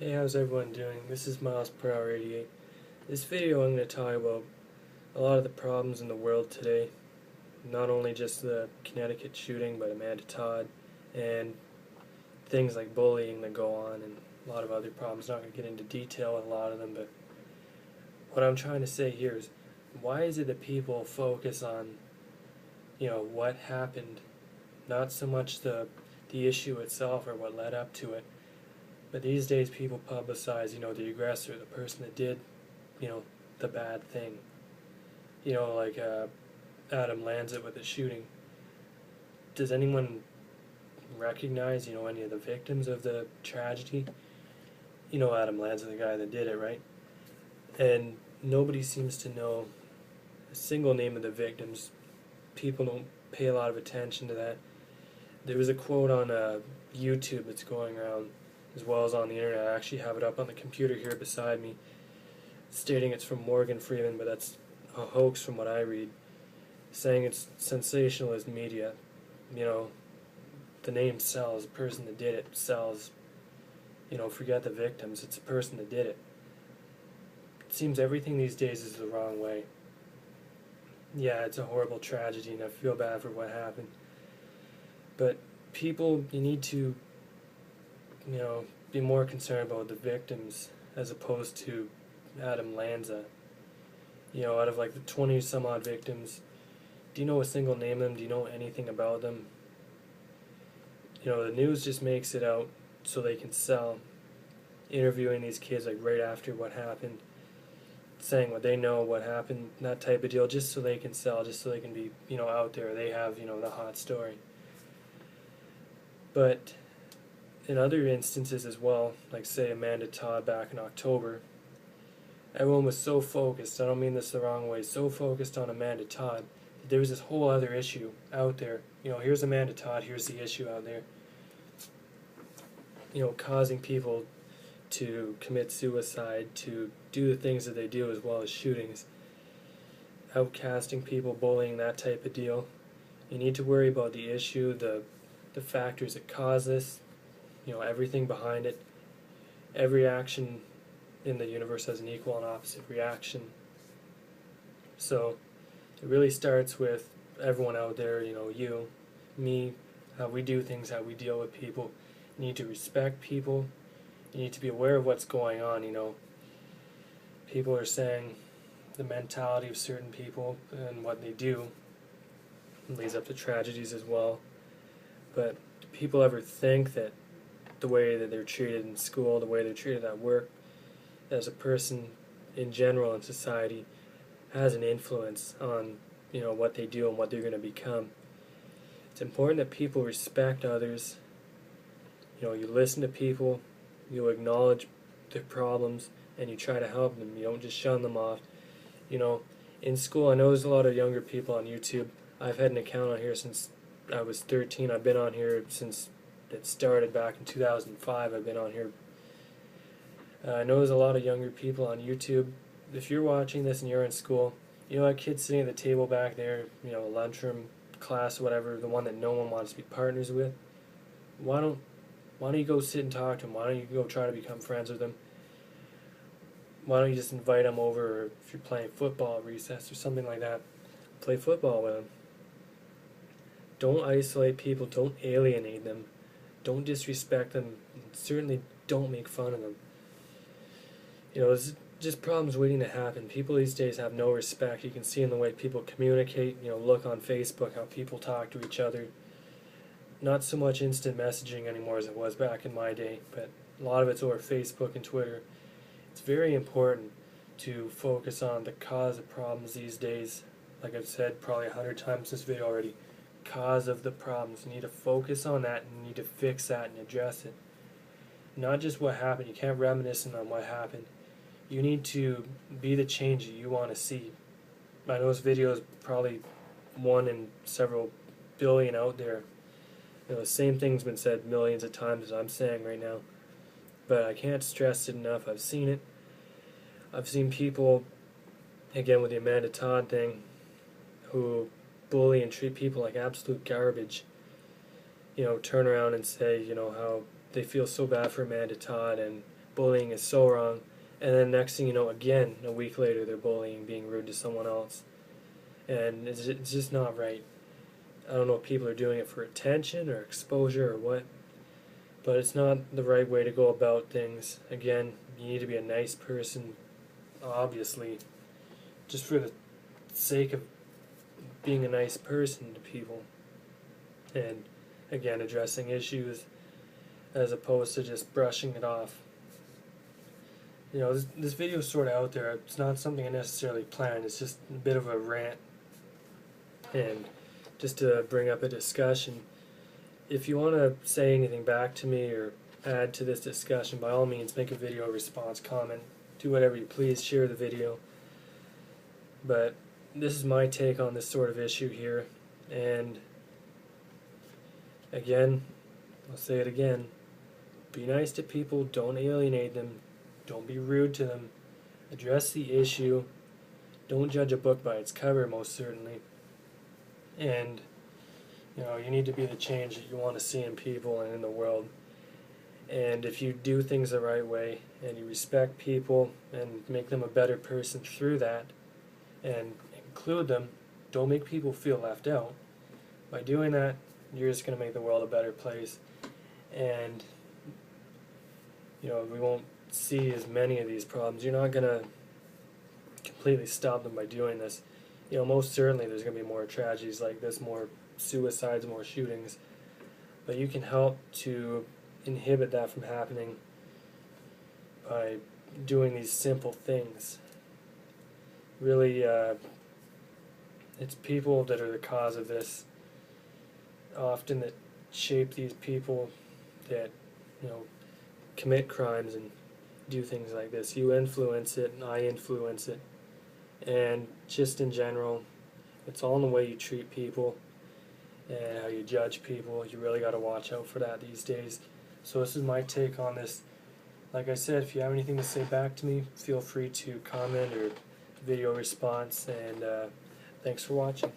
Hey, how's everyone doing? This is Miles per hour 88. This video I'm going to talk about a lot of the problems in the world today. Not only just the Connecticut shooting, but Amanda Todd and things like bullying that go on and a lot of other problems. Not going to get into detail with a lot of them, but what I'm trying to say here is why is it that people focus on, what happened, not so much the issue itself or what led up to it. But these days people publicize, the aggressor, the person that did, the bad thing. Like Adam Lanza with the shooting. Does anyone recognize, any of the victims of the tragedy? Adam Lanza, the guy that did it, right? And nobody seems to know a single name of the victims. People don't pay a lot of attention to that. There was a quote on YouTube that's going around as well as on the internet. I actually have it up on the computer here beside me, stating it's from Morgan Freeman, but that's a hoax from what I read, saying it's sensationalist media. The name sells, the person that did it sells. Forget the victims, it's the person that did it. It seems everything these days is the wrong way. Yeah, it's a horrible tragedy and I feel bad for what happened. But people, you need to be more concerned about the victims as opposed to Adam Lanza. Out of like the 20 some odd victims, do you know a single name of them? Do you know anything about them? The news just makes it out so they can sell, interviewing these kids like right after what happened, saying what they know, what happened, that type of deal, just so they can sell, just so they can be, out there. They have, the hot story. But in other instances as well, like say Amanda Todd back in October, everyone was so focused, I don't mean this the wrong way, so focused on Amanda Todd that there was this whole other issue out there. Here's Amanda Todd, here's the issue out there. Causing people to commit suicide, to do the things that they do, as well as shootings, outcasting people, bullying, that type of deal. You need to worry about the issue, the factors that cause this, everything behind it. Every action in the universe has an equal and opposite reaction. So it really starts with everyone out there, you, me, how we do things, how we deal with people. You need to respect people. You need to be aware of what's going on. People are saying the mentality of certain people and what they do leads up to tragedies as well. But do people ever think that the way that they're treated in school, the way they're treated at work, as a person in general in society, has an influence on what they do and what they're going to become? It's important that people respect others. You listen to people, you acknowledge their problems, and you try to help them. You don't just shun them off. In school, I know there's a lot of younger people on YouTube. I've had an account on here since I was 13. I've been on here since it started back in 2005. I've been on here. I know there's a lot of younger people on YouTube. If you're watching this and you're in school, that kid sitting at the table back there, lunchroom, class, whatever, the one that no one wants to be partners with, why don't you go sit and talk to him? Why don't you go try to become friends with him? Why don't you just invite him over, or if you're playing football at recess or something like that, play football with him. Don't isolate people, don't alienate them, don't disrespect them, certainly don't make fun of them. There's just problems waiting to happen. People these days have no respect. You can see in the way people communicate, look on Facebook, how people talk to each other. Not so much instant messaging anymore as it was back in my day, but a lot of it's over Facebook and Twitter. It's very important to focus on the cause of problems these days. Like I've said probably 100 times in this video already, cause of the problems. You need to focus on that and you need to fix that and address it. Not just what happened. You can't reminisce on what happened. You need to be the change that you want to see. I know this video is probably one in several billion out there. The same thing's been said millions of times as I'm saying right now. But I can't stress it enough. I've seen it. I've seen people, again with the Amanda Todd thing, who bully and treat people like absolute garbage. Turn around and say, how they feel so bad for Amanda Todd and bullying is so wrong, and then next thing you know, again, a week later, they're bullying, being rude to someone else. And it's just not right. I don't know if people are doing it for attention or exposure or what, but it's not the right way to go about things. Again, you need to be a nice person, obviously, just for the sake of being a nice person to people. And again, addressing issues as opposed to just brushing it off. You know, this video is sort of out there. It's not something I necessarily planned. It's just a bit of a rant. And just to bring up a discussion, if you want to say anything back to me or add to this discussion, by all means, make a video response, comment, do whatever you please, share the video. But this is my take on this sort of issue here. And again, I'll say it again, be nice to people, don't alienate them, don't be rude to them, address the issue, don't judge a book by its cover, most certainly. And you know, you need to be the change that you want to see in people and in the world. And if you do things the right way and you respect people and make them a better person through that and include them, don't make people feel left out. By doing that, you're just going to make the world a better place. And you know, we won't see as many of these problems. You're not going to completely stop them by doing this. You know, most certainly there's going to be more tragedies like this, more suicides, more shootings. But you can help to inhibit that from happening by doing these simple things. Really, it's people that are the cause of this, often that shape these people that, you know, commit crimes and do things like this. You influence it, and I influence it. And just in general, it's all in the way you treat people and how you judge people. You really got to watch out for that these days. So this is my take on this. Like I said, if you have anything to say back to me, feel free to comment or video response. And thanks for watching.